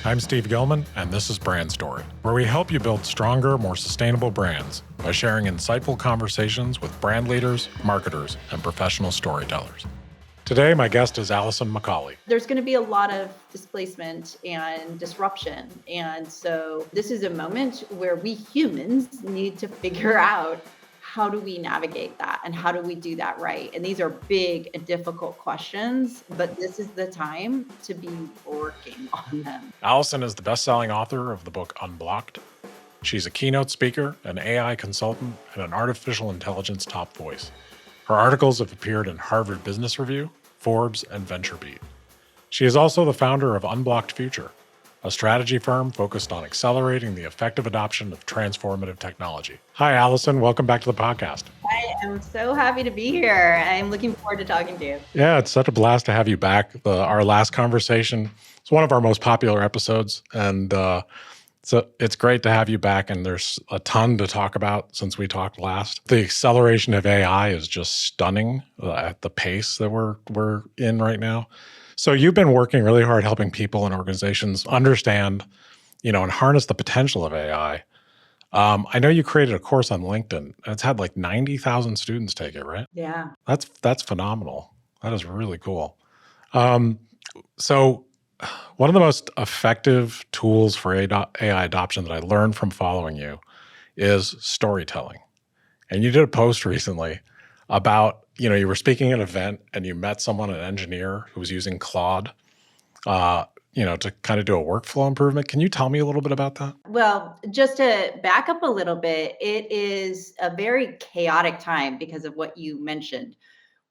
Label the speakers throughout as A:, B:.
A: I'm Steve Gilman, and this is Brand Story, where we help you build stronger, more sustainable brands by sharing insightful conversations with brand leaders, marketers, and professional storytellers. Today, my guest is Alison McCauley.
B: There's going to be a lot of displacement and disruption. And so this is a moment where we humans need to figure out how do we navigate that and how do we do that right? And these are big and difficult questions, but this is the time to be working on them.
A: Alison is the best-selling author of the book Unblocked. She's a keynote speaker, an AI consultant, and an artificial intelligence top voice. Her articles have appeared in Harvard Business Review, Forbes, and VentureBeat. She is also the founder of Unblocked Future, a strategy firm focused on accelerating the effective adoption of transformative technology. Hi, Alison. Welcome back to the podcast.
B: I am so happy to be here. I'm looking forward to talking to you.
A: Yeah, it's such a blast to have you back. Our last conversation is one of our most popular episodes, and so it's great to have you back, and there's a ton to talk about since we talked last. The acceleration of AI is just stunning at the pace that we're in right now. So you've been working really hard helping people and organizations understand, and harness the potential of AI. I know you created a course on LinkedIn, and it's had like 90,000 students take it, right?
B: Yeah.
A: That's phenomenal. That is really cool. So one of the most effective tools for AI adoption that I learned from following you is storytelling. And you did a post recently about, you were speaking at an event and you met someone, an engineer who was using Claude, to kind of do a workflow improvement. Can you tell me a little bit about that?
B: Well, just to back up a little bit, it is a very chaotic time because of what you mentioned,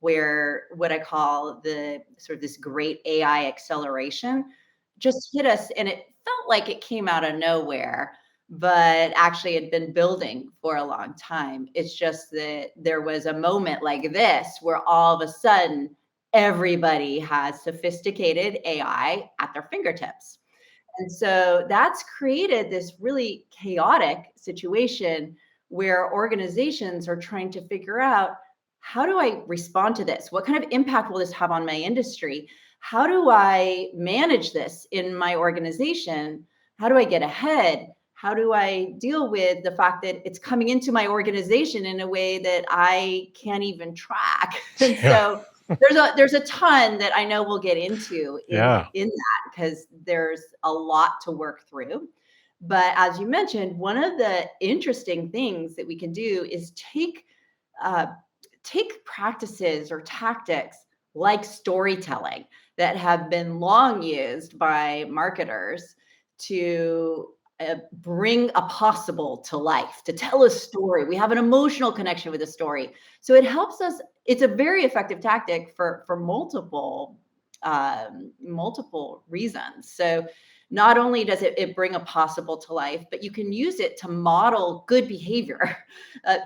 B: where what I call the sort of this great AI acceleration just hit us, and it felt like it came out of nowhere, but actually had been building for a long time. It's just that there was a moment like this where all of a sudden everybody has sophisticated AI at their fingertips. And so that's created this really chaotic situation where organizations are trying to figure out, how do I respond to this? What kind of impact will this have on my industry? How do I manage this in my organization? How do I get ahead? How do I deal with the fact that it's coming into my organization in a way that I can't even track? And so there's a ton that I know we'll get into in that, because there's a lot to work through. But as you mentioned, one of the interesting things that we can do is uh, take practices or tactics like storytelling that have been long used by marketers to bring a possible to life, to tell a story. We have an emotional connection with a story. So it helps us. It's a very effective tactic for multiple reasons. So not only does it bring a possible to life, but you can use it to model good behavior,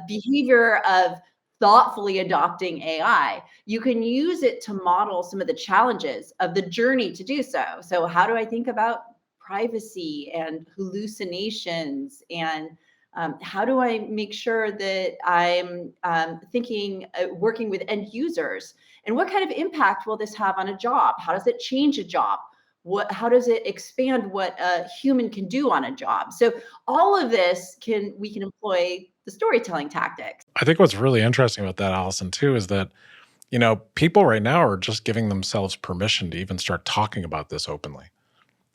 B: behavior of thoughtfully adopting AI. You can use it to model some of the challenges of the journey to do so. So how do I think about privacy and hallucinations, and how do I make sure that I'm working with end users, and what kind of impact will this have on a job? How does it change a job? How does it expand what a human can do on a job? So all of this we can employ the storytelling tactics.
A: I think what's really interesting about that, Alison, too, is that, people right now are just giving themselves permission to even start talking about this openly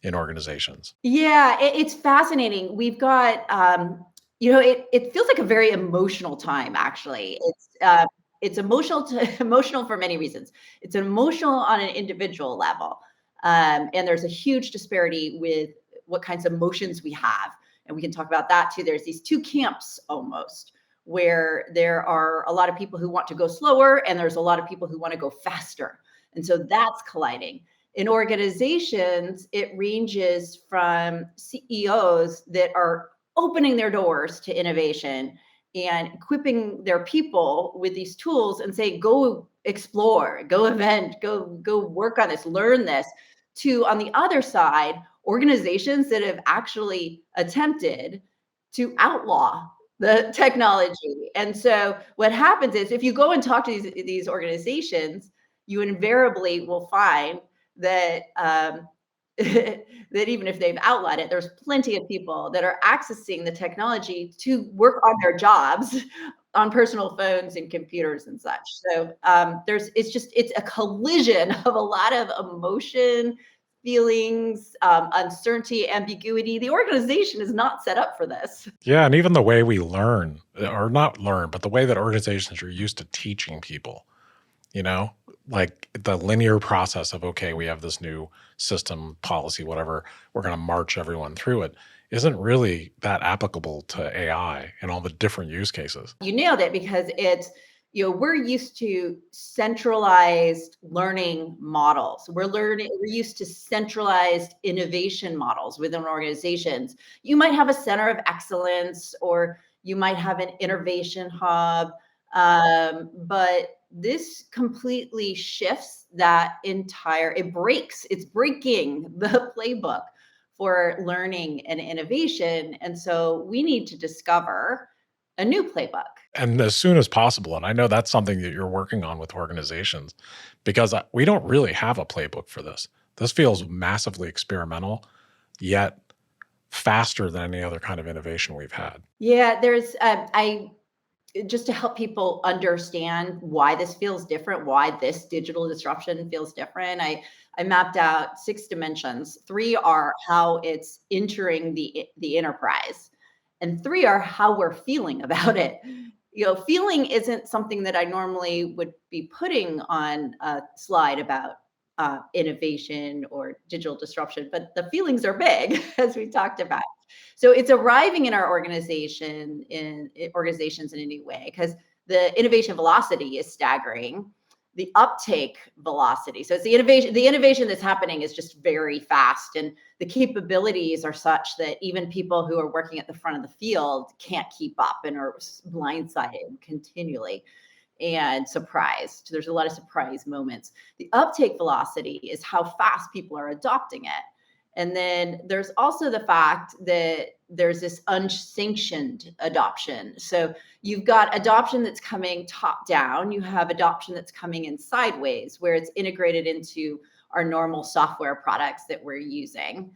A: in organizations.
B: Yeah, it's fascinating. We've got, it feels like a very emotional time, actually. It's emotional for many reasons. It's emotional on an individual level. And there's a huge disparity with what kinds of emotions we have. And we can talk about that too. There's these two camps almost, where there are a lot of people who want to go slower, and there's a lot of people who want to go faster. And so that's colliding. In organizations, it ranges from CEOs that are opening their doors to innovation and equipping their people with these tools and say, go explore, go event, go work on this, learn this, to, on the other side, organizations that have actually attempted to outlaw the technology. And so what happens is, if you go and talk to these organizations, you invariably will find that that even if they've outlawed it, there's plenty of people that are accessing the technology to work on their jobs on personal phones and computers and such. So it's a collision of a lot of emotion, feelings, uncertainty, ambiguity. The organization is not set up for this.
A: Yeah, and even the way we learn, or not learn, but the way that organizations are used to teaching people, you know, like the linear process of, okay, we have this new system, policy, whatever, we're going to march everyone through it, isn't really that applicable to AI and all the different use cases.
B: You nailed it because we're used to centralized learning models. We're used to centralized innovation models within organizations. You might have a center of excellence or you might have an innovation hub. But this completely shifts it's breaking the playbook for learning and innovation. And so we need to discover a new playbook.
A: And as soon as possible. And I know that's something that you're working on with organizations because we don't really have a playbook for this. This feels massively experimental, yet faster than any other kind of innovation we've had.
B: Yeah, I just to help people understand why this feels different, why this digital disruption feels different. I mapped out 6 dimensions. 3 are how it's entering the enterprise, and 3 are how we're feeling about it. Feeling isn't something that I normally would be putting on a slide about innovation or digital disruption, but the feelings are big, as we talked about. So it's arriving in our organizations in a new way because the innovation velocity is staggering. The uptake velocity. So it's the innovation that's happening is just very fast. And the capabilities are such that even people who are working at the front of the field can't keep up and are blindsided continually and surprised. There's a lot of surprise moments. The uptake velocity is how fast people are adopting it. And then there's also the fact that there's this unsanctioned adoption. So you've got adoption that's coming top down. You have adoption that's coming in sideways, where it's integrated into our normal software products that we're using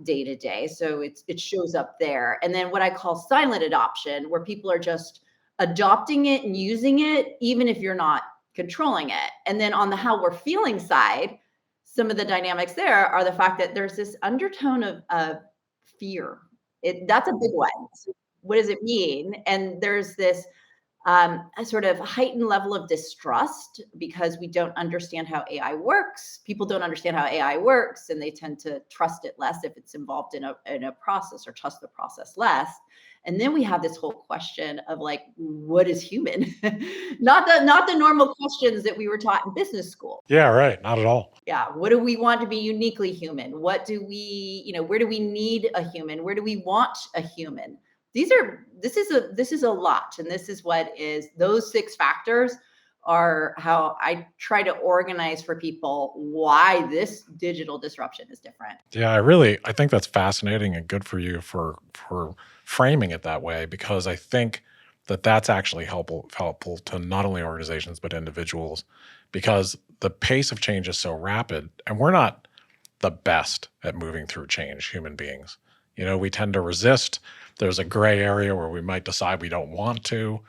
B: day to day. So it shows up there. And then what I call silent adoption, where people are just adopting it and using it, even if you're not controlling it. And then on the how we're feeling side, some of the dynamics there are the fact that there's this undertone of fear. That's a big one. So what does it mean? And there's this a sort of heightened level of distrust because we don't understand how AI works. People don't understand how AI works, and they tend to trust it less if it's involved in a process, or trust the process less. And then we have this whole question of like, what is human? Not the normal questions that we were taught in business school.
A: Yeah, right. Not at all.
B: Yeah, what do we want to be uniquely human? Where do we need a human? Where do we want a human? This is a lot, and this is what is those 6 factors are how I try to organize for people why this digital disruption is different.
A: Yeah, I think that's fascinating and good for you for framing it that way because I think that that's actually helpful to not only organizations but individuals because the pace of change is so rapid and we're not the best at moving through change, human beings. We tend to resist. There's a gray area where we might decide we don't want to.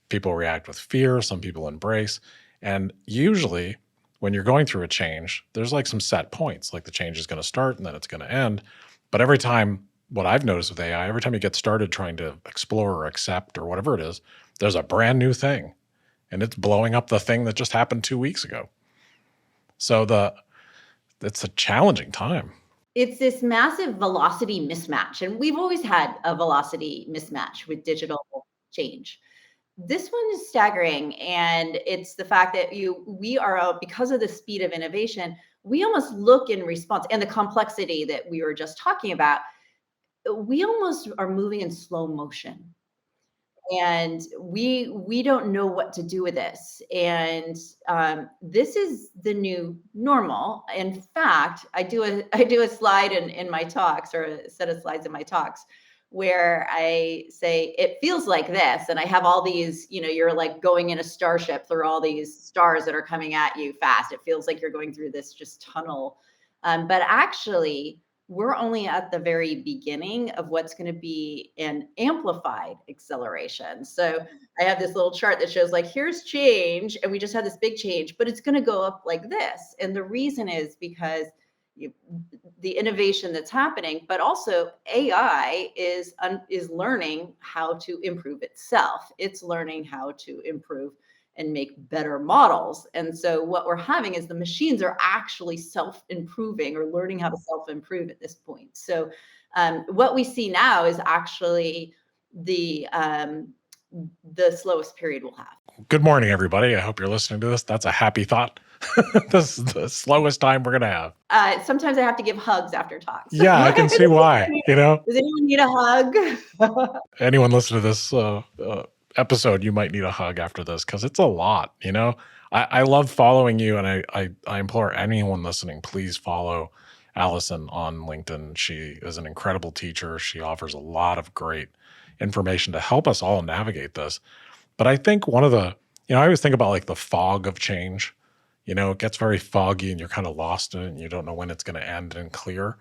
A: People react with fear, some people embrace. And usually when you're going through a change, there's like some set points, like the change is going to start and then it's going to end. But every time, what I've noticed with AI, every time you get started trying to explore or accept or whatever it is, there's a brand new thing. And it's blowing up the thing that just happened 2 weeks ago. So it's a challenging time.
B: It's this massive velocity mismatch, and we've always had a velocity mismatch with digital change. This one is staggering, and it's the fact that we are because of the speed of innovation, we almost look in response and the complexity that we were just talking about, we almost are moving in slow motion. And we don't know what to do with this. And this is the new normal. In fact, I do a slide in my talks, or a set of slides in my talks, where I say it feels like this, and I have all these. You're like going in a starship through all these stars that are coming at you fast. It feels like you're going through this just tunnel But actually, we're only at the very beginning of what's going to be an amplified acceleration. So I have this little chart that shows like, here's change, and we just had this big change, but it's going to go up like this. And the reason is because you, the innovation that's happening, but also AI is learning how to improve itself. It's learning how to improve and make better models. And so what we're having is the machines are actually self-improving or learning how to self-improve at this point. So what we see now is actually the um, the slowest period we'll have.
A: Good morning, everybody. I hope you're listening to this. That's a happy thought. This is the slowest time we're going to have.
B: Sometimes I have to give hugs after talks.
A: Yeah, I can see why.
B: Does anyone need a hug?
A: Anyone listen to this episode, you might need a hug after this because it's a lot. I love following you, and I implore anyone listening, please follow Alison on LinkedIn. She is an incredible teacher. She offers a lot of great information to help us all navigate this. But I think one of the, I always think about like the fog of change. It gets very foggy and you're kind of lost in it and you don't know when it's going to end and clear.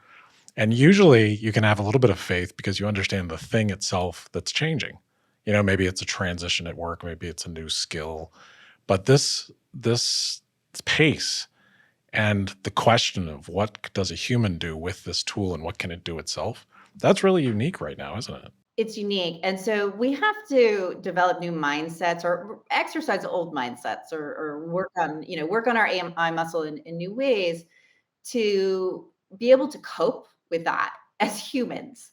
A: And usually you can have a little bit of faith because you understand the thing itself that's changing. Maybe it's a transition at work, maybe it's a new skill. But this pace and the question of what does a human do with this tool and what can it do itself, that's really unique right now, isn't it?
B: It's unique. And so we have to develop new mindsets or exercise old mindsets or work on our AI muscle in new ways to be able to cope with that as humans.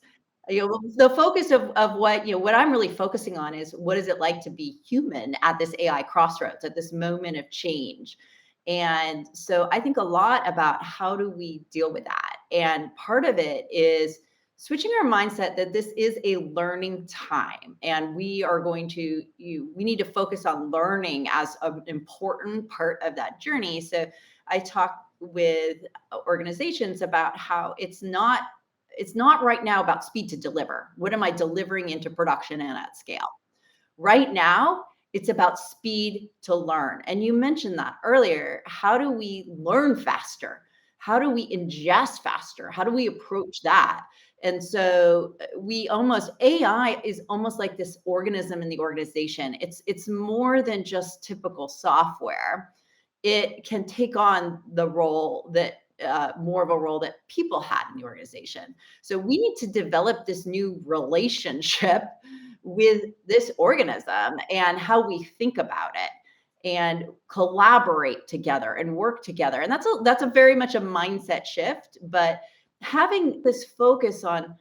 B: The focus of what I'm really focusing on is what is it like to be human at this AI crossroads, at this moment of change. And so I think a lot about how do we deal with that. And part of it is switching our mindset that this is a learning time and we are going to we need to focus on learning as an important part of that journey. So I talk with organizations about how it's not right now about speed to deliver. What am I delivering into production and at scale? Right now, it's about speed to learn. And you mentioned that earlier. How do we learn faster? How do we ingest faster? How do we approach that? And so AI is almost like this organism in the organization. It's more than just typical software. It can take on the role that more of a role that people had in the organization. So we need to develop this new relationship with this organism and how we think about it and collaborate together and work together. And that's a very much a mindset shift, but having this focus on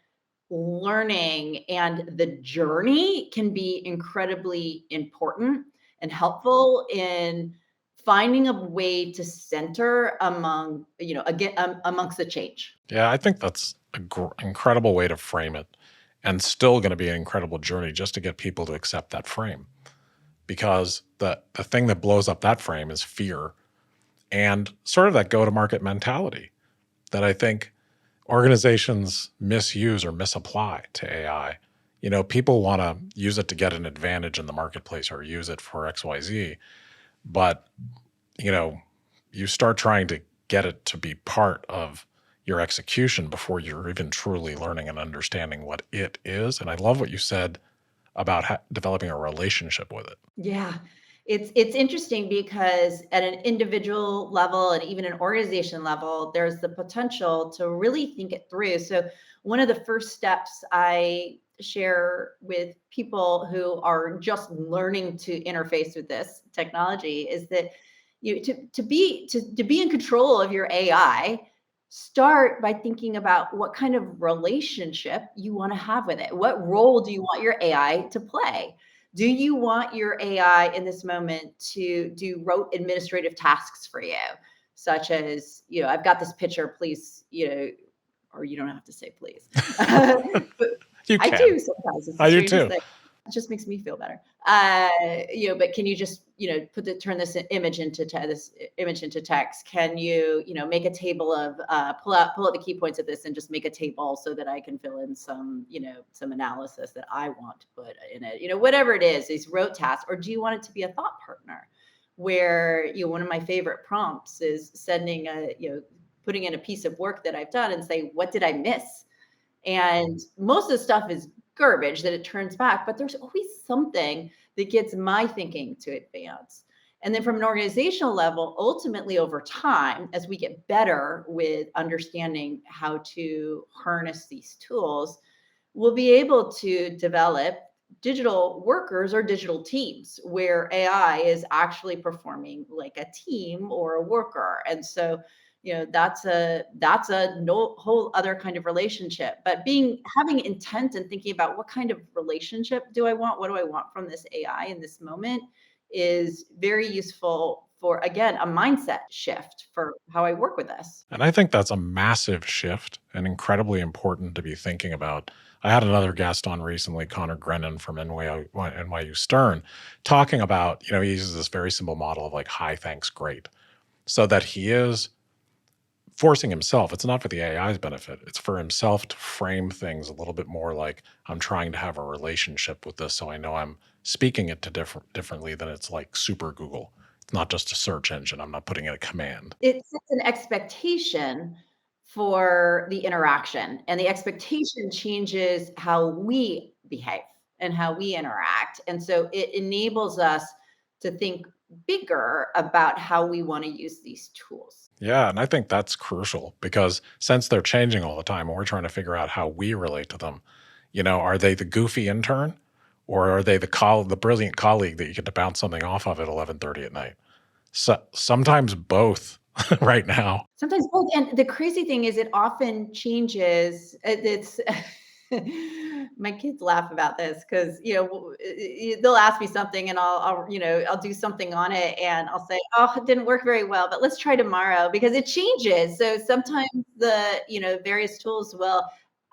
B: learning and the journey can be incredibly important and helpful in finding a way to center amongst the change.
A: Yeah, I think that's an incredible way to frame it, and still going to be an incredible journey just to get people to accept that frame. Because the thing that blows up that frame is fear and sort of that go-to-market mentality that I think organizations misuse or misapply to AI. People want to use it to get an advantage in the marketplace or use it for XYZ, but you start trying to get it to be part of your execution before you're even truly learning and understanding what it is. And I love what you said about developing a relationship with it.
B: Yeah. It's interesting because at an individual level and even an organization level, there's the potential to really think it through. So one of the first steps I share with people who are just learning to interface with this technology is that to be in control of your AI, start by thinking about what kind of relationship you want to have with it. What role do you want your AI to play? Do you want your AI in this moment to do rote administrative tasks for you, such as, I've got this picture, please, or you don't have to say please. But
A: You
B: I
A: can.
B: do sometimes. It's the
A: I do
B: strangest
A: too.
B: thing. It just makes me feel better. But can you just, turn this image into text? Can you, make a table of, pull out the key points of this and just make a table so that I can fill in some, some analysis that I want to put in it, whatever it is, these rote tasks, or do you want it to be a thought partner where, one of my favorite prompts is sending putting in a piece of work that I've done and say, what did I miss? And most of the stuff is garbage that it turns back, but there's always something that gets my thinking to advance. And then from an organizational level, ultimately over time, as we get better with understanding how to harness these tools, we'll be able to develop digital workers or digital teams where AI is actually performing like a team or a worker. And so, that's a no, whole other kind of relationship. But being having intent and thinking about what kind of relationship do I want? What do I want from this AI in this moment is very useful for, again, a mindset shift for how I work with this.
A: And I think that's a massive shift and incredibly important to be thinking about. I had another guest on recently, Connor Grennan from NYU Stern, talking about, he uses this very simple model of like high, thanks, great. So that he is forcing himself, it's not for the AI's benefit, it's for himself to frame things a little bit more like I'm trying to have a relationship with this so I know I'm speaking it to differently than it's like super Google. It's not just a search engine. I'm not putting in a command.
B: It sets an expectation for the interaction, and the expectation changes how we behave and how we interact. And so it enables us to think bigger about how we want to use these tools.
A: Yeah, and I think that's crucial because since they're changing all the time and we're trying to figure out how we relate to them, are they the goofy intern or are they the brilliant colleague that you get to bounce something off of at 11:30 at night? So sometimes both right now.
B: Sometimes both, and the crazy thing is it often changes. It's my kids laugh about this because they'll ask me something and I'll do something on it and I'll say, oh, it didn't work very well, but let's try tomorrow because it changes. So sometimes the various tools will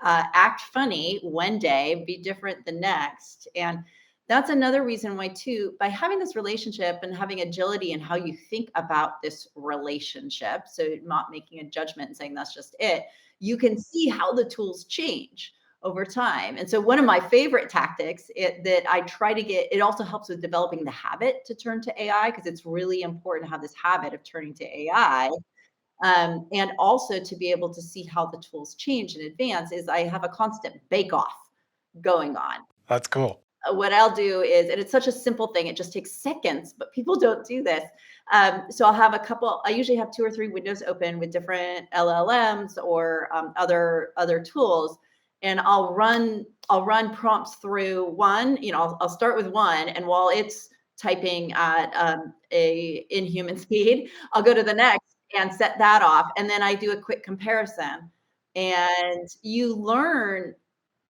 B: act funny one day, be different the next, and that's another reason why too, by having this relationship and having agility in how you think about this relationship, so not making a judgment and saying that's just it, you can see how the tools change over time. And so one of my favorite tactics that I try to get, it also helps with developing the habit to turn to AI because it's really important to have this habit of turning to AI. And also to be able to see how the tools change in advance is I have a constant bake off going on.
A: That's cool.
B: What I'll do is, and it's such a simple thing, it just takes seconds, but people don't do this. So I usually have two or three windows open with different LLMs or other tools. And I'll run prompts through one, I'll start with one. And while it's typing at a inhuman speed, I'll go to the next and set that off. And then I do a quick comparison. And you learn,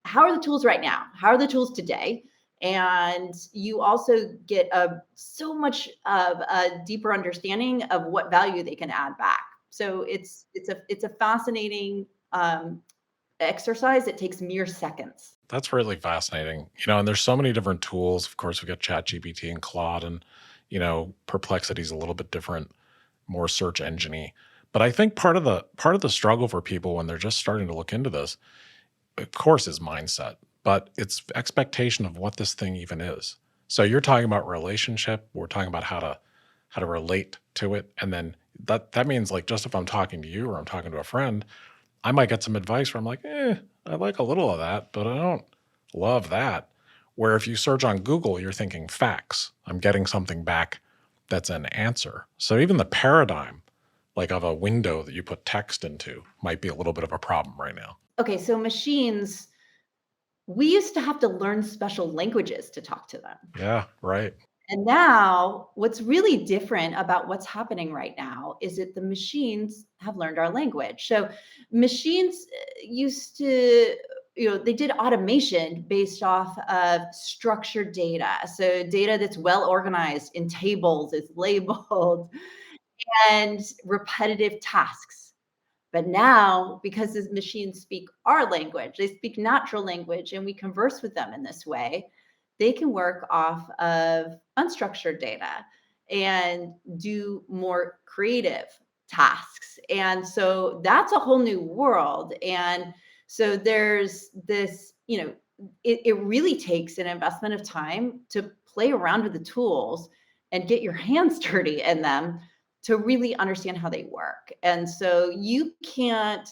B: how are the tools right now? How are the tools today? And you also get so much of a deeper understanding of what value they can add back. So it's a fascinating exercise. It takes mere seconds.
A: That's really fascinating. And there's so many different tools. Of course, we got ChatGPT and Claude and, Perplexity is a little bit different, more search engine-y. But I think part of the struggle for people when they're just starting to look into this, of course, is mindset, but it's expectation of what this thing even is. So you're talking about relationship. We're talking about how to relate to it. And then that means like just if I'm talking to you or I'm talking to a friend, I might get some advice where I'm like, I like a little of that, but I don't love that. Where if you search on Google, you're thinking facts. I'm getting something back that's an answer. So even the paradigm, like of a window that you put text into, might be a little bit of a problem right now.
B: Okay, so machines, we used to have to learn special languages to talk to them.
A: Yeah, right.
B: And now, what's really different about what's happening right now is that the machines have learned our language. So, machines used to, they did automation based off of structured data. So, data that's well organized in tables, is labeled, and repetitive tasks. But now, because the machines speak our language, they speak natural language, and we converse with them in this way, they can work off of unstructured data and do more creative tasks. And so that's a whole new world. And so there's this, it really takes an investment of time to play around with the tools and get your hands dirty in them to really understand how they work. And so you can't,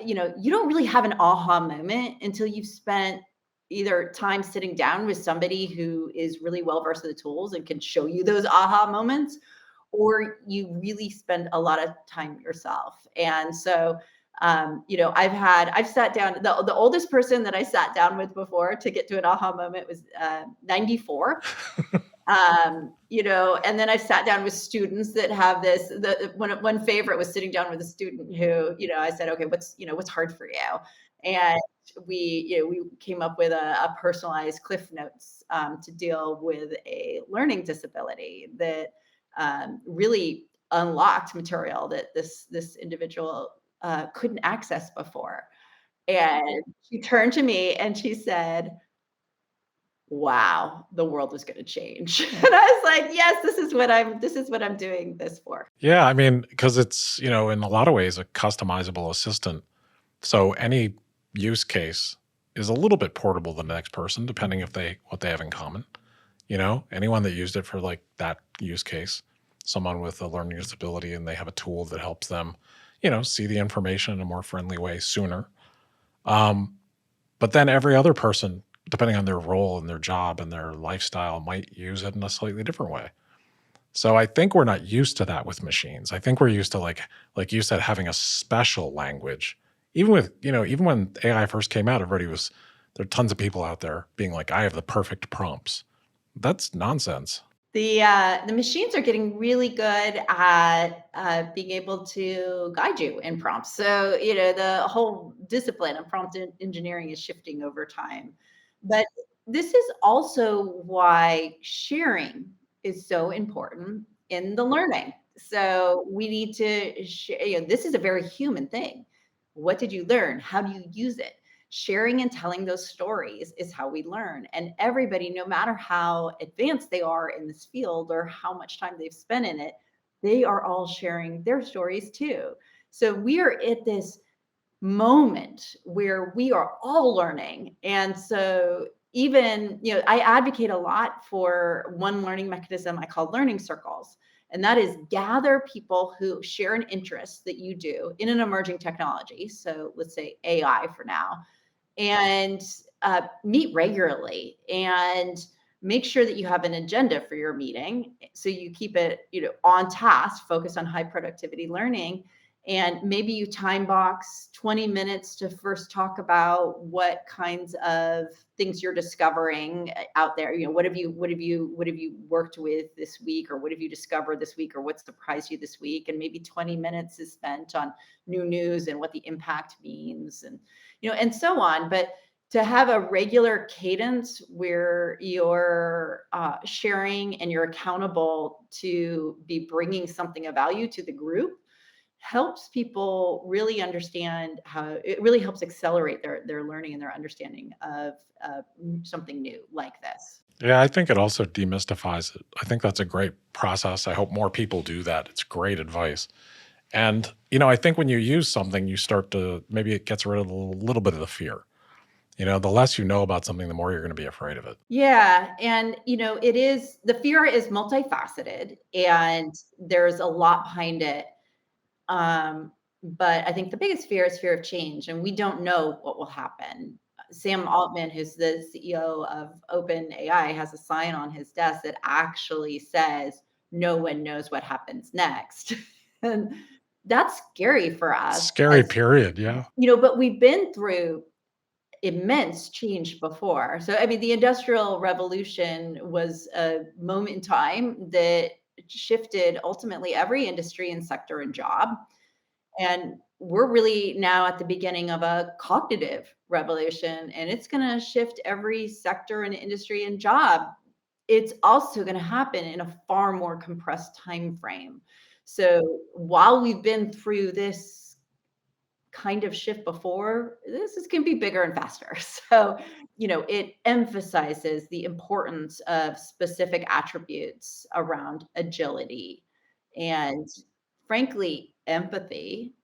B: you don't really have an aha moment until you've spent either time sitting down with somebody who is really well versed in the tools and can show you those aha moments, or you really spend a lot of time yourself. And so, I've sat down. The oldest person that I sat down with before to get to an aha moment was 94. And then I've sat down with students that have this. The one favorite was sitting down with a student who, I said, okay, what's hard for you? And we came up with a personalized cliff notes to deal with a learning disability that really unlocked material that this individual couldn't access before. And she turned to me and she said, wow, the world is gonna change. And I was like, "Yes, this is what I'm doing this for."
A: Yeah, I mean, because it's, in a lot of ways a customizable assistant. So any use case is a little bit portable to the next person, depending if they what they have in common. Anyone that used it for like that use case, someone with a learning disability and they have a tool that helps them, see the information in a more friendly way sooner. Um, but then every other person, depending on their role and their job and their lifestyle, might use it in a slightly different way. So I think we're not used to that with machines. I think we're used to like you said, having a special language. Even when AI first came out, there are tons of people out there being like, I have the perfect prompts. That's nonsense.
B: The machines are getting really good at being able to guide you in prompts. So the whole discipline of engineering is shifting over time. But this is also why sharing is so important in the learning. So we need to share. This is a very human thing. What did you learn? How do you use it? Sharing and telling those stories is how we learn. And everybody, no matter how advanced they are in this field or how much time they've spent in it, they are all sharing their stories too. So we are at this moment where we are all learning. And so even, I advocate a lot for one learning mechanism I call learning circles. And that is gather people who share an interest that you do in an emerging technology. So let's say AI for now, and meet regularly and make sure that you have an agenda for your meeting so you keep it on task, focus on high productivity learning, and maybe you time box 20 minutes to first talk about what kinds of things you're discovering out there. What have you worked with this week, or what have you discovered this week, or what surprised you this week? And maybe 20 minutes is spent on new news and what the impact means, and so on. But to have a regular cadence where you're sharing and you're accountable to be bringing something of value to the group helps people really understand how it really helps accelerate their learning and their understanding of something new like this.
A: Yeah, I think it also demystifies it. I think that's a great process. I hope more people do that. It's great advice. And, I think when you use something, you start to maybe it gets rid of a little bit of the fear. The less you know about something, the more you're going to be afraid of it.
B: Yeah, and it is the fear is multifaceted and there's a lot behind it. Um, but I think the biggest fear is fear of change, and we don't know what will happen. Sam Altman, who's the CEO of OpenAI, has a sign on his desk that actually says, "No one knows what happens next." And that's scary for us
A: Scary
B: as,
A: period. Yeah.
B: but we've been through immense change before. So, I mean, the Industrial Revolution was a moment in time that shifted ultimately every industry and sector and job. And we're really now at the beginning of a cognitive revolution, and it's going to shift every sector and industry and job. It's also going to happen in a far more compressed time frame. So while we've been through this kind of shift before, this is can be bigger and faster. So, it emphasizes the importance of specific attributes around agility and, frankly, empathy,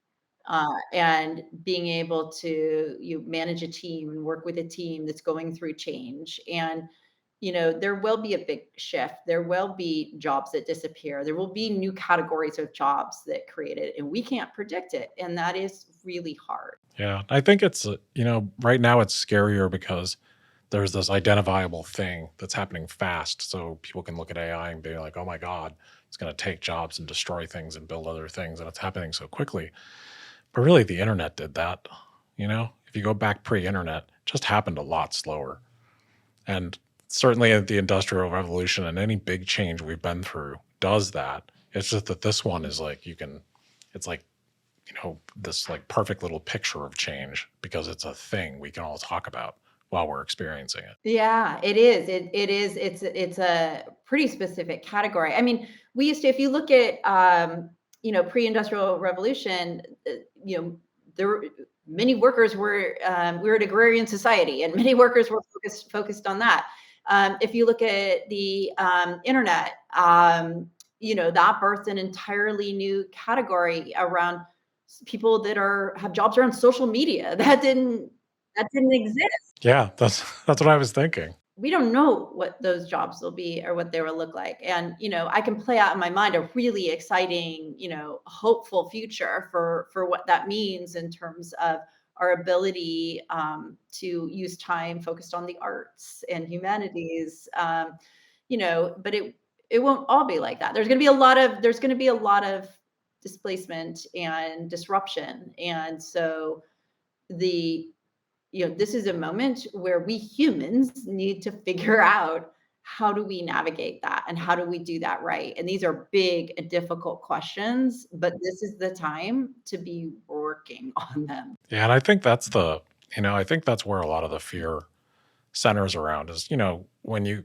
B: and being able to you manage a team and work with a team that's going through change. And there will be a big shift. There will be jobs that disappear. There will be new categories of jobs that created, and we can't predict it. And that is really hard.
A: Yeah, I think it's, right now it's scarier because there's this identifiable thing that's happening fast. So people can look at AI and be like, oh my God, it's going to take jobs and destroy things and build other things. And it's happening so quickly. But really, the internet did that. If you go back pre internet, it just happened a lot slower. And certainly the Industrial Revolution and any big change we've been through does that. It's just that this one is like, it's like, this like perfect little picture of change because it's a thing we can all talk about while we're experiencing it.
B: Yeah, it is. It is. It's a pretty specific category. I mean, we used to, if you look at pre-industrial revolution, you know, there were many workers were we were an agrarian society, and many workers were focused on that. If you look at the internet, that birthed an entirely new category around people that have jobs around social media that didn't exist.
A: Yeah, that's what I was thinking.
B: We don't know what those jobs will be or what they will look like. And, I can play out in my mind a really exciting, hopeful future for what that means in terms of our ability to use time focused on the arts and humanities. But it won't all be like that. There's going to be a lot of displacement and disruption. And so the this is a moment where we humans need to figure out how do we navigate that and how do we do that right? And these are big and difficult questions, but this is the time to be working on them.
A: Yeah, and I think that's where a lot of the fear centers around is, when you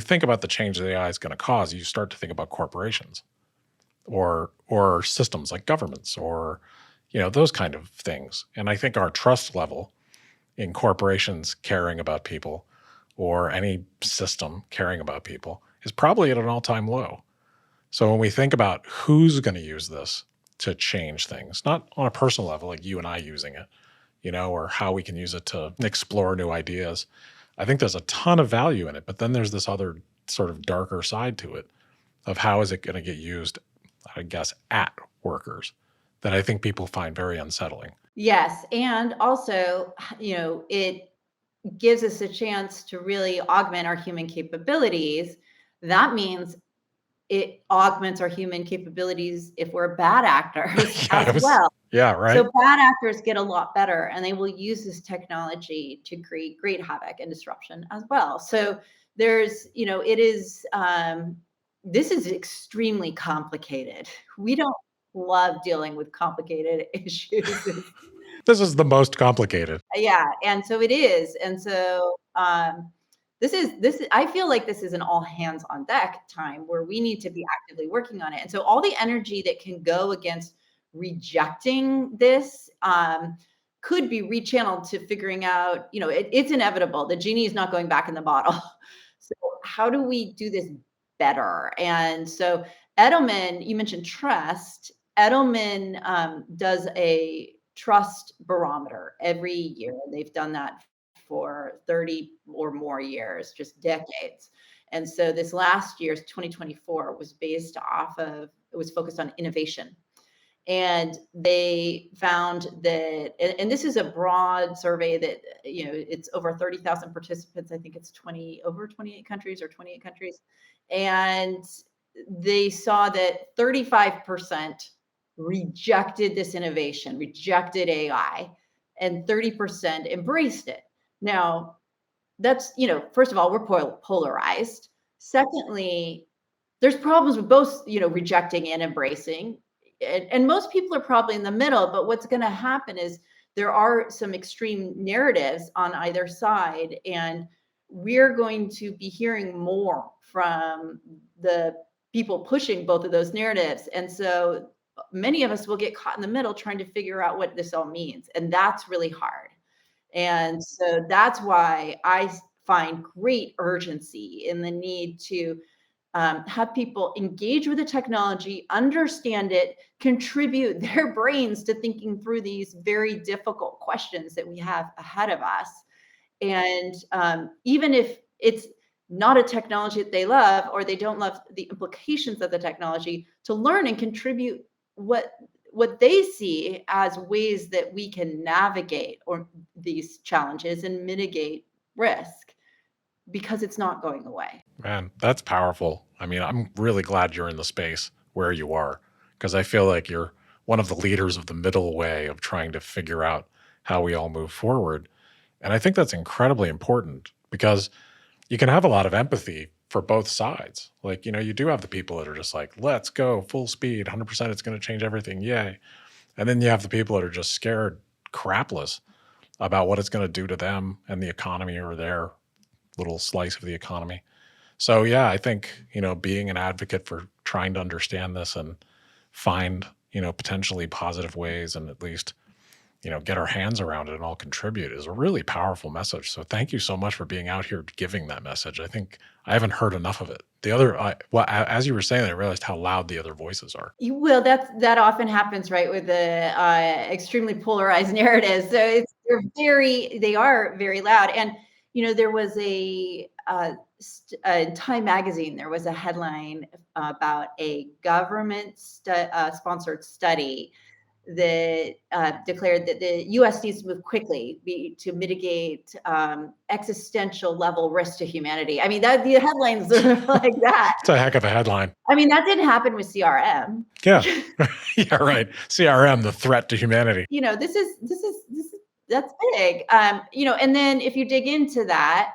A: think about the change that AI is going to cause, you start to think about corporations or systems like governments or those kind of things. And I think our trust level in corporations caring about people or any system caring about people is probably at an all-time low. So when we think about who's going to use this to change things, not on a personal level like you and I using it, or how we can use it to explore new ideas, I think there's a ton of value in it. But then there's this other sort of darker side to it of how is it going to get used, I guess, at workers that I think people find very unsettling.
B: Yes, and also, it gives us a chance to really augment our human capabilities. That means it augments our human capabilities if we're bad actors
A: Yeah,
B: as well.
A: yeah,
B: So
A: right.
B: bad actors get a lot better, and they will use this technology to create great havoc and disruption as well. So it is, this is extremely complicated. We don't love dealing with complicated issues.
A: This is the most complicated.
B: Yeah, and so it is, and so, I feel like this is an all hands on deck time where we need to be actively working on it, and so all the energy that can go against rejecting this, could be rechanneled to figuring out, it's inevitable. The genie is not going back in the bottle. So how do we do this better? And so Edelman, you mentioned trust. Edelman, does a trust barometer every year. They've done that for 30 or more years, just decades. And so this last year's 2024 it was focused on innovation. And they found that, and this is a broad survey that, it's over 30,000 participants. I think it's over 28 countries or 28 countries. And they saw that 35% rejected this innovation, rejected AI, and 30% embraced it. Now, that's, first of all, we're polarized. Secondly, there's problems with both, rejecting and embracing. And most people are probably in the middle, but what's going to happen is there are some extreme narratives on either side, and we're going to be hearing more from the people pushing both of those narratives. And so many of us will get caught in the middle trying to figure out what this all means, and that's really hard. And so that's why I find great urgency in the need to have people engage with the technology, understand it, contribute their brains to thinking through these very difficult questions that we have ahead of us. And even if it's not a technology that they love, or they don't love the implications of the technology, to learn and contribute what they see as ways that we can navigate or these challenges and mitigate risk, because it's not going away.
A: Man, that's powerful. I mean, I'm really glad you're in the space where you are because I feel like you're one of the leaders of the middle way of trying to figure out how we all move forward. And I think that's incredibly important because you can have a lot of empathy for both sides. Like, you do have the people that are just like, let's go full speed, 100%, it's going to change everything. Yay. And then you have the people that are just scared crapless about what it's going to do to them and the economy or their little slice of the economy. So yeah, I think, being an advocate for trying to understand this and find, potentially positive ways and at least, get our hands around it and all contribute is a really powerful message. So thank you so much for being out here giving that message. I think I haven't heard enough of it. As you were saying, I realized how loud the other voices are.
B: You will. That often happens, right, with the extremely polarized narratives. So they are very loud. And there was in Time magazine, there was a headline about a government sponsored study that declared that the U.S. needs to move quickly to mitigate existential level risk to humanity. I mean, the headlines are like that.
A: It's a heck of a headline.
B: I mean, that didn't happen with CRM.
A: Yeah. Yeah, right. CRM, the threat to humanity.
B: This is that's big. And then if you dig into that,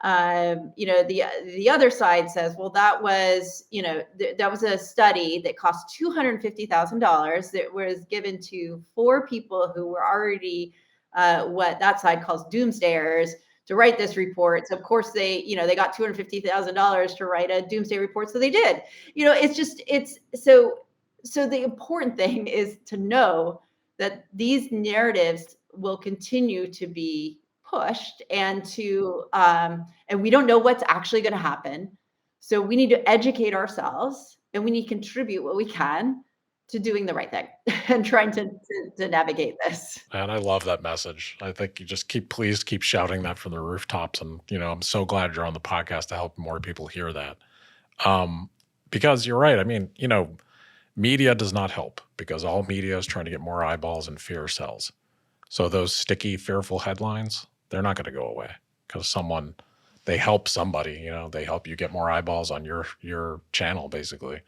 B: the other side says, well, that was, that was a study that cost $250,000 that was given to 4 people who were already what that side calls doomsdayers to write this report. So of course they got $250,000 to write a doomsday report. So they did. It's so the important thing is to know that these narratives will continue to be pushed and we don't know what's actually going to happen. So we need to educate ourselves and we need to contribute what we can to doing the right thing and trying to navigate this.
A: And I love that message. I think you just please keep shouting that from the rooftops. And, I'm so glad you're on the podcast to help more people hear that. Because you're right. I mean, media does not help because all media is trying to get more eyeballs and fear sells. So those sticky, fearful headlines, they're not going to go away because they help somebody, they help you get more eyeballs on your channel, basically.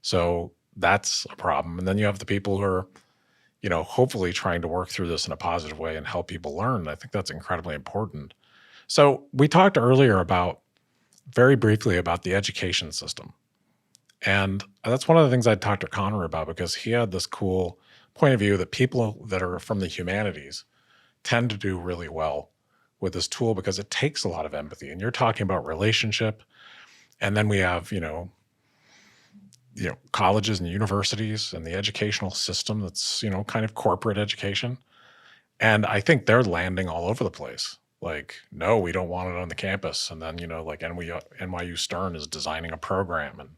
A: So that's a problem. And then you have the people who are, hopefully trying to work through this in a positive way and help people learn. I think that's incredibly important. So we talked earlier very briefly about the education system. And that's one of the things I talked to Connor about because he had this cool point of view that people that are from the humanities tend to do really well with this tool because it takes a lot of empathy. And you're talking about relationship. And then we have, colleges and universities and the educational system that's, kind of corporate education. And I think they're landing all over the place. Like, no, we don't want it on the campus. And then, like NYU Stern is designing a program. And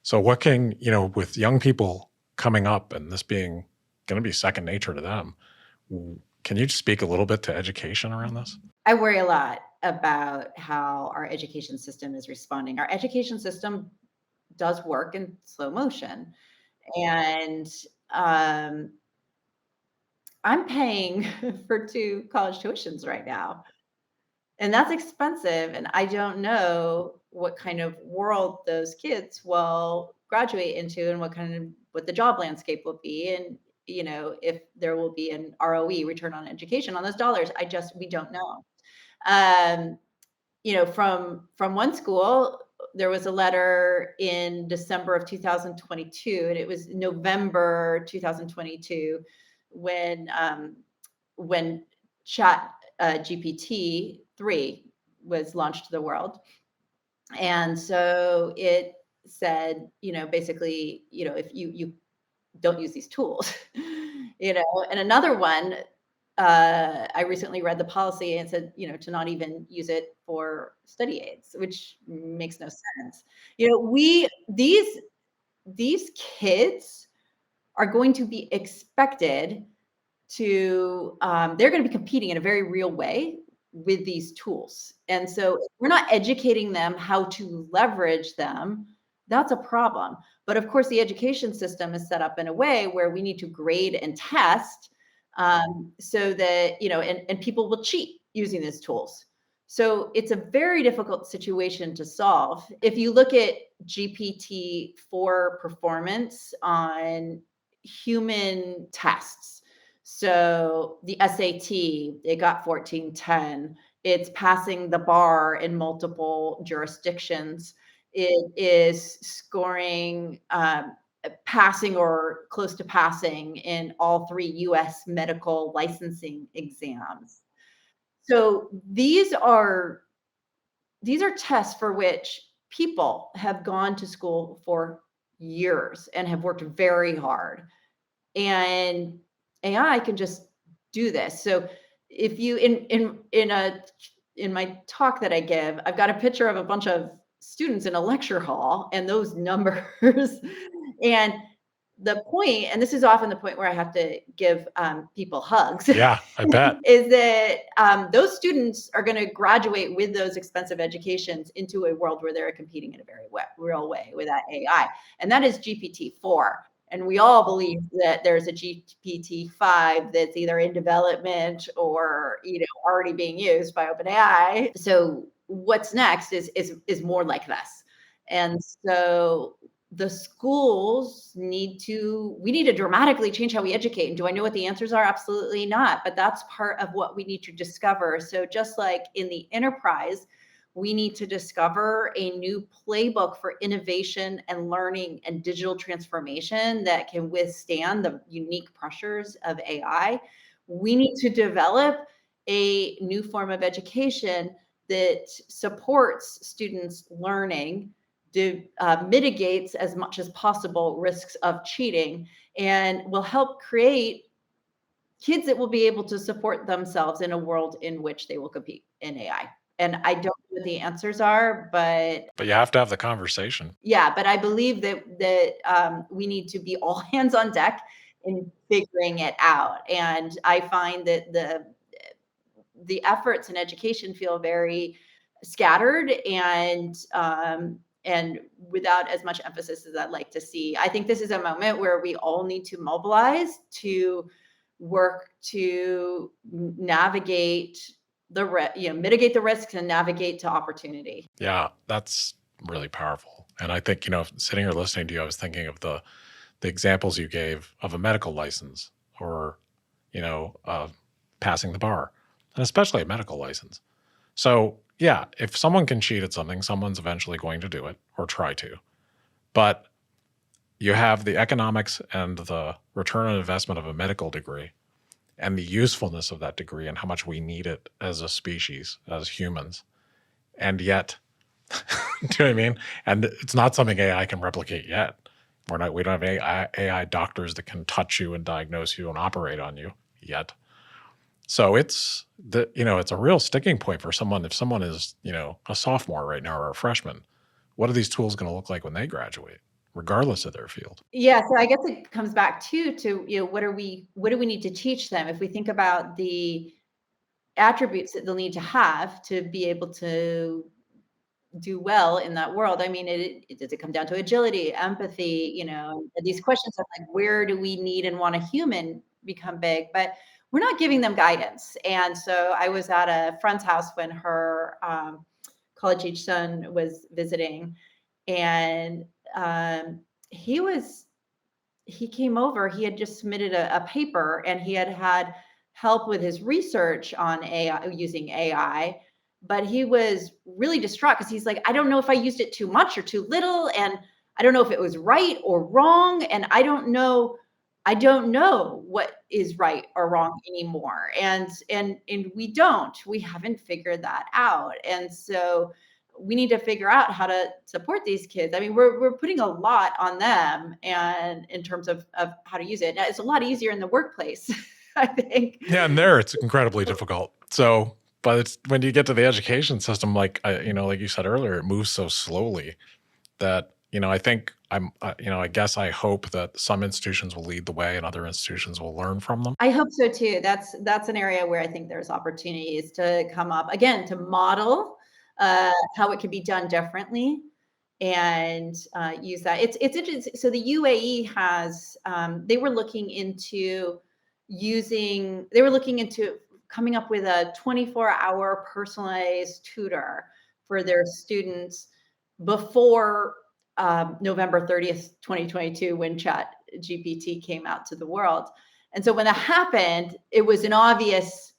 A: so what can, with young people coming up and this being going to be second nature to them, can you speak a little bit to education around this?
B: I worry a lot about how our education system is responding. Our education system does work in slow motion. And I'm paying for 2 college tuitions right now. And that's expensive. And I don't know what kind of world those kids will graduate into and what the job landscape will be. And, if there will be an ROE, return on education, on those dollars. We don't know. From one school, there was a letter in December of 2022, and it was November 2022 when Chat GPT 3 was launched to the world. And so it said, basically, if you don't use these tools, and another one, I recently read the policy and said, to not even use it for study aids, which makes no sense. These kids are going to be expected to, they're going to be competing in a very real way with these tools. And so if we're not educating them how to leverage them, that's a problem. But of course, the education system is set up in a way where we need to grade and test, so that, and people will cheat using these tools. So it's a very difficult situation to solve. If you look at GPT-4 performance on human tests, so the SAT, it got 1410. It's passing the bar in multiple jurisdictions. It is scoring passing or close to passing in all 3 US medical licensing exams. So these are tests for which people have gone to school for years and have worked very hard. And AI can just do this. So if you in my talk that I give, I've got a picture of a bunch of students in a lecture hall and those numbers. And the point, and this is often the point where I have to give people hugs,
A: Yeah, I bet.
B: is that those students are going to graduate with those expensive educations into a world where they're competing in a very real way with that AI. And that is GPT-4. And we all believe that there's a GPT-5 that's either in development or already being used by OpenAI. So what's next is more like this. And so the schools we need to dramatically change how we educate. And do I know what the answers are? Absolutely not. But that's part of what we need to discover. So just like in the enterprise, we need to discover a new playbook for innovation and learning and digital transformation that can withstand the unique pressures of AI. We need to develop a new form of education that supports students' learning, mitigates as much as possible risks of cheating, and will help create kids that will be able to support themselves in a world in which they will compete in AI. And I don't know what the answers are, but
A: But you have to have the conversation.
B: yeah, but I believe that we need to be all hands on deck in figuring it out. And I find that the efforts in education feel very scattered and without as much emphasis as I'd like to see. I think this is a moment where we all need to mobilize to work to navigate mitigate the risks and navigate to opportunity.
A: Yeah, that's really powerful. And I think, sitting here listening to you, I was thinking of the examples you gave of a medical license or, passing the bar, and especially a medical license. So, yeah, if someone can cheat at something, someone's eventually going to do it or try to. But you have the economics and the return on investment of a medical degree and the usefulness of that degree and how much we need it as a species, as humans. And yet, do you know what I mean? And it's not something AI can replicate yet. We don't have AI doctors that can touch you and diagnose you and operate on you yet. So it's a real sticking point for someone. If someone is, a sophomore right now or a freshman, what are these tools going to look like when they graduate, regardless of their field?
B: Yeah, so I guess it comes back to what do we need to teach them? If we think about the attributes that they'll need to have to be able to do well in that world. I mean, does it come down to agility, empathy, these questions of like, where do we need and want a human become big? But we're not giving them guidance. And so I was at a friend's house when her college-age son was visiting, and he came over. He had just submitted a paper, and he had help with his research on AI, using AI. But he was really distraught because he's like, I don't know if I used it too much or too little, and I don't know if it was right or wrong, and I don't know what is right or wrong anymore. And we haven't figured that out. And so we need to figure out how to support these kids. I mean, we're putting a lot on them, and in terms of how to use it. Now, it's a lot easier in the workplace, I think.
A: Yeah, and there it's incredibly difficult. So, but when you get to the education system, like you said earlier, it moves so slowly that I think I guess I hope that some institutions will lead the way and other institutions will learn from them.
B: I hope so too. That's an area where I think there's opportunities to come up again to model how it could be done differently and use that. It's interesting. So the UAE has they were looking into they were looking into coming up with a 24-hour personalized tutor for their students before November 30th, 2022, when Chat GPT came out to the world. And so when that happened, it was an obvious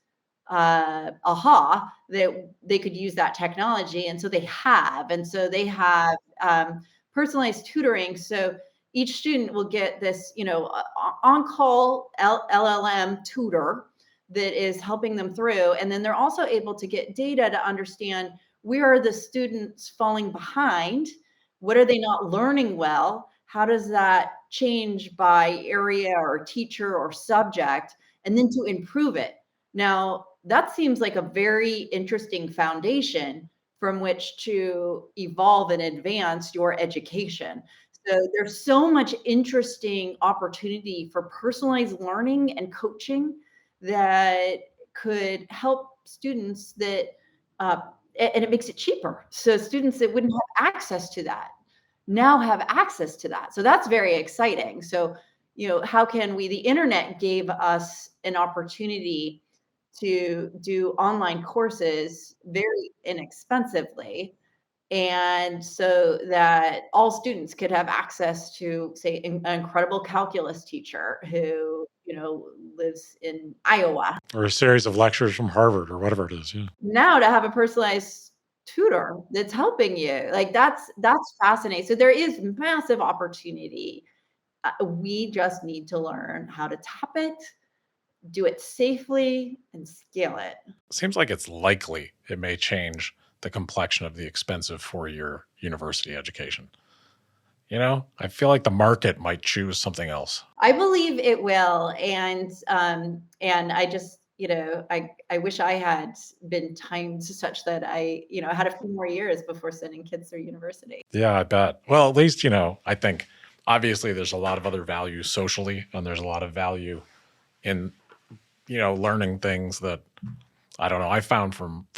B: aha that they could use that technology. And so they have. And so they have personalized tutoring. So each student will get this, on-call LLM tutor that is helping them through. And then they're also able to get data to understand where are the students falling behind? What are they not learning well? How does that change by area or teacher or subject? And then to improve it. Now, that seems like a very interesting foundation from which to evolve and advance your education. So there's so much interesting opportunity for personalized learning and coaching that could help students that, uh, and it makes it cheaper. So students that wouldn't have access to that now have access to that. So that's very exciting. So, how can the internet gave us an opportunity to do online courses very inexpensively. And so that all students could have access to, say, an incredible calculus teacher who, lives in Iowa.
A: Or a series of lectures from Harvard or whatever it is. Yeah.
B: Now to have a personalized tutor that's helping you, like that's fascinating. So there is massive opportunity. We just need to learn how to tap it, do it safely, and scale it.
A: Seems like it's likely it may change the complexion of the expensive 4-year university education. I feel like the market might choose something else.
B: I believe it will, and I just, I wish I had been timed such that I, had a few more years before sending kids through university.
A: Yeah, I bet. Well, at least, I think obviously there's a lot of other value socially, and there's a lot of value in, learning things that I don't know. I found from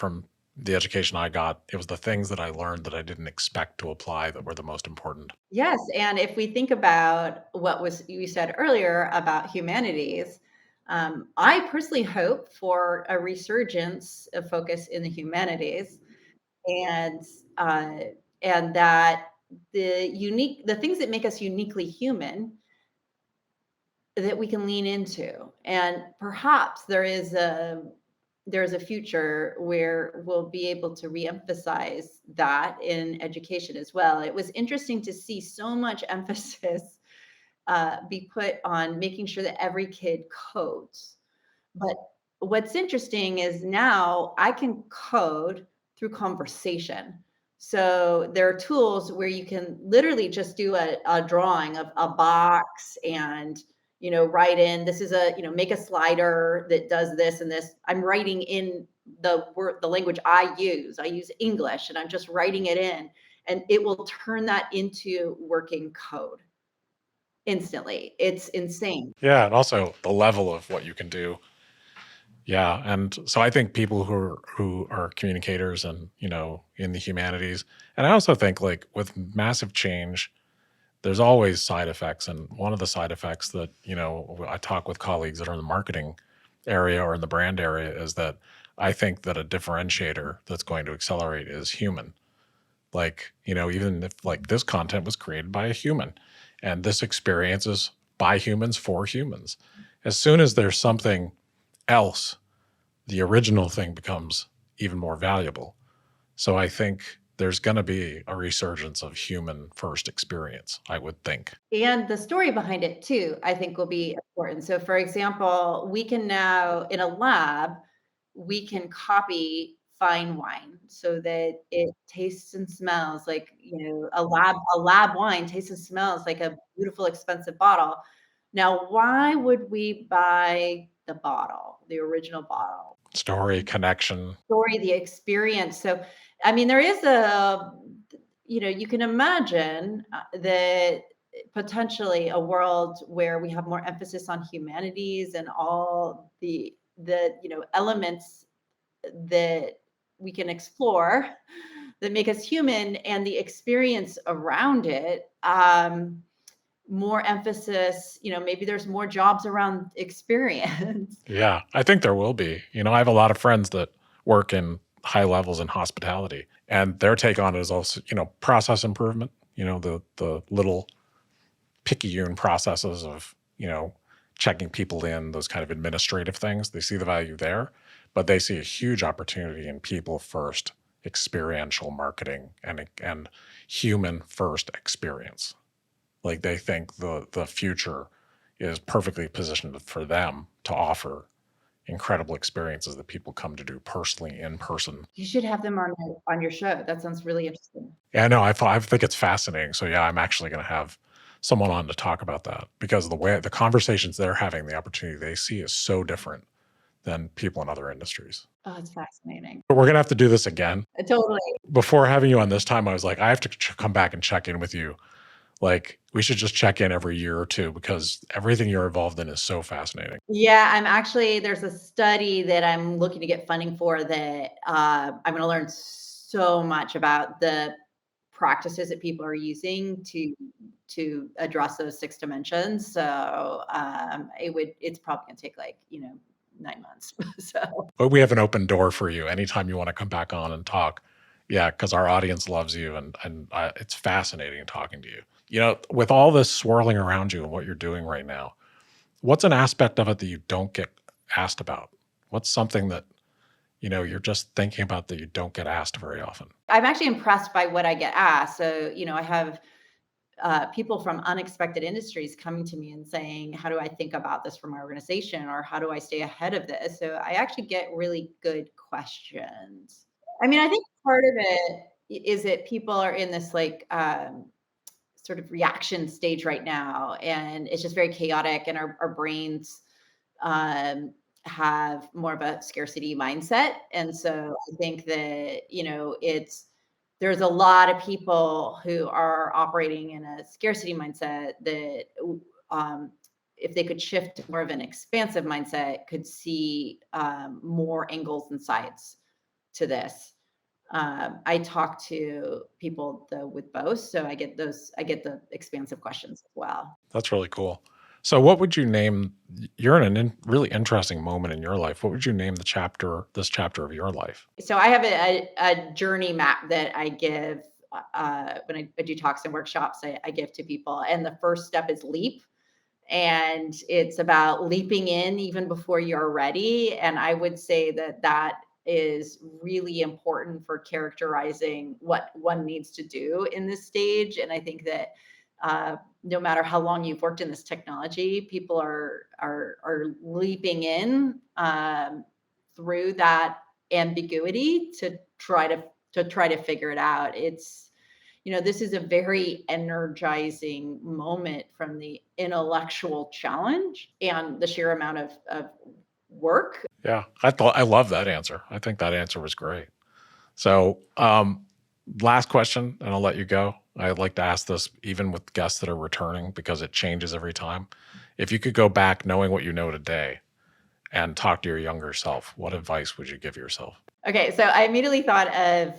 A: the education I got, it was the things that I learned that I didn't expect to apply that were the most important.
B: Yes, and if we think about what was you said earlier about humanities, I personally hope for a resurgence of focus in the humanities, and uh, and that the things that make us uniquely human that we can lean into, and perhaps there's a future where we'll be able to reemphasize that in education as well. It was interesting to see so much emphasis be put on making sure that every kid codes. But what's interesting is now I can code through conversation. So there are tools where you can literally just do a drawing of a box and write in this is make a slider that does this and this. I'm writing in the language I use. I use English and I'm just writing it in and it will turn that into working code instantly. It's insane.
A: Yeah, and also the level of what you can do. Yeah, and so I think people who are communicators and in the humanities, and I also think like with massive change, there's always side effects, and one of the side effects that I talk with colleagues that are in the marketing area or in the brand area is that I think that a differentiator that's going to accelerate is human. Like even if like this content was created by a human, and this experience is by humans for humans, as soon as there's something else, the original thing becomes even more valuable. So I think there's going to be a resurgence of human first experience, I would think.
B: And the story behind it too, I think will be important. So for example, we can now in a lab, we can copy fine wine so that it tastes and smells like, a lab wine tastes and smells like a beautiful, expensive bottle. Now, why would we buy the bottle, the original bottle?
A: Story, connection.
B: Story, the experience. So, I mean, there is a you can imagine that potentially a world where we have more emphasis on humanities and all the elements that we can explore that make us human and the experience around it. More emphasis, maybe there's more jobs around experience.
A: Yeah, I think there will be. I have a lot of friends that work in high levels in hospitality, and their take on it is also, process improvement, the little picayune processes of, checking people in, those kind of administrative things. They see the value there, but they see a huge opportunity in people first, experiential marketing and human first experience. Like they think the future is perfectly positioned for them to offer incredible experiences that people come to do personally in person.
B: You should have them on your show. That sounds really interesting.
A: Yeah, no, I think it's fascinating. So yeah, I'm actually going to have someone on to talk about that because the conversations they're having, the opportunity they see is so different than people in other industries.
B: Oh, it's fascinating.
A: But we're going to have to do this again.
B: Totally.
A: Before having you on this time, I was like, I have to come back and check in with you. Like, we should just check in every year or two because everything you're involved in is so fascinating.
B: Yeah, there's a study that I'm looking to get funding for that I'm going to learn so much about the practices that people are using to address those 6 dimensions. So it's probably going to take 9 months. So
A: But we have an open door for you anytime you want to come back on and talk. Yeah, because our audience loves you, and it's fascinating talking to you. With all this swirling around you and what you're doing right now, what's an aspect of it that you don't get asked about? What's something that you're just thinking about that you don't get asked very often?
B: I'm actually impressed by what I get asked. So I have people from unexpected industries coming to me and saying, how do I think about this for my organization? Or how do I stay ahead of this? So I actually get really good questions. I think part of it is that people are in this sort of reaction stage right now, and it's just very chaotic, and our brains um, have more of a scarcity mindset. And so I think that, there's a lot of people who are operating in a scarcity mindset that, um, if they could shift to more of an expansive mindset, could see more angles and sides to this. I talk to people though with both, so I get the expansive questions as well.
A: That's really cool. So, what would you name? You're in a really interesting moment in your life. What would you name this chapter of your life?
B: So I have a journey map that I give when I do talks and workshops. I give to people, and the first step is leap, and it's about leaping in even before you're ready. And I would say that is really important for characterizing what one needs to do in this stage. And I think that no matter how long you've worked in this technology, people are leaping in through that ambiguity to try to figure it out. This is a very energizing moment from the intellectual challenge and the sheer amount of work.
A: Yeah, I love that answer. I think that answer was great. So, last question, and I'll let you go. I like to ask this even with guests that are returning because it changes every time. If you could go back knowing what you know today and talk to your younger self, what advice would you give yourself?
B: Okay, so I immediately thought of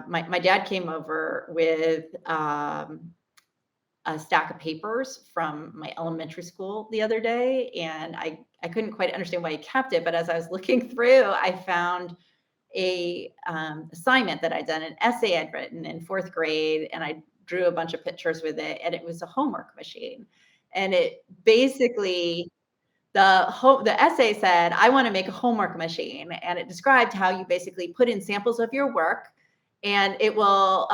B: my dad came over with a stack of papers from my elementary school the other day, and I couldn't quite understand why he kept it. But as I was looking through, I found a assignment that I'd done, an essay I'd written in 4th grade, and I drew a bunch of pictures with it, and it was a homework machine. And it basically the essay said, I want to make a homework machine, and it described how you basically put in samples of your work, and it will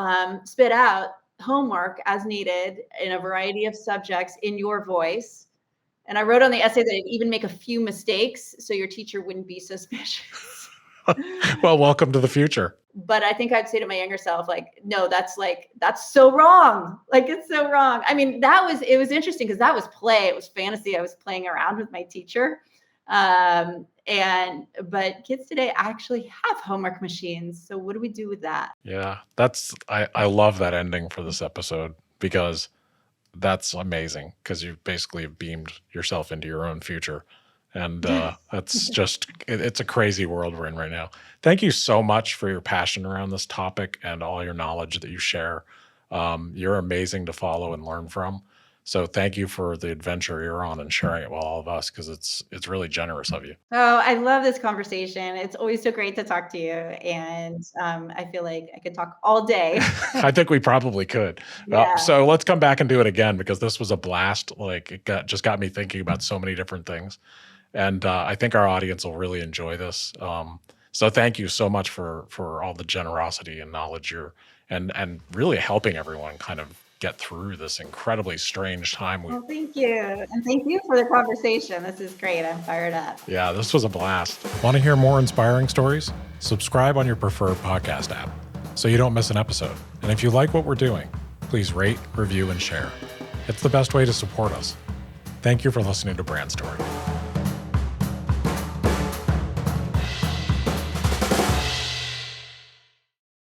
B: spit out homework as needed in a variety of subjects in your voice. And I wrote on the essay that it'd even make a few mistakes so your teacher wouldn't be suspicious.
A: Well, welcome to the future.
B: But I think I'd say to my younger self, no, that's so wrong. It's so wrong. It was interesting because that was play. It was fantasy. I was playing around with my teacher. But kids today actually have homework machines. So what do we do with that?
A: Yeah, I love that ending for this episode because that's amazing because you basically have beamed yourself into your own future. And that's just, it's a crazy world we're in right now. Thank you so much for your passion around this topic and all your knowledge that you share. You're amazing to follow and learn from. So thank you for the adventure you're on and sharing it with all of us because it's really generous of you.
B: Oh, I love this conversation. It's always so great to talk to you. And I feel like I could talk all day.
A: I think we probably could.
B: Yeah.
A: So let's come back and do it again because this was a blast. Like just got me thinking about so many different things. And I think our audience will really enjoy this. So thank you so much for all the generosity and knowledge and really helping everyone kind of get through this incredibly strange time.
B: Well, thank you. And thank you for the conversation. This is great. I'm fired up.
A: Yeah, this was a blast. Want to hear more inspiring stories? Subscribe on your preferred podcast app so you don't miss an episode. And if you like what we're doing, please rate, review, and share. It's the best way to support us. Thank you for listening to Brand Story.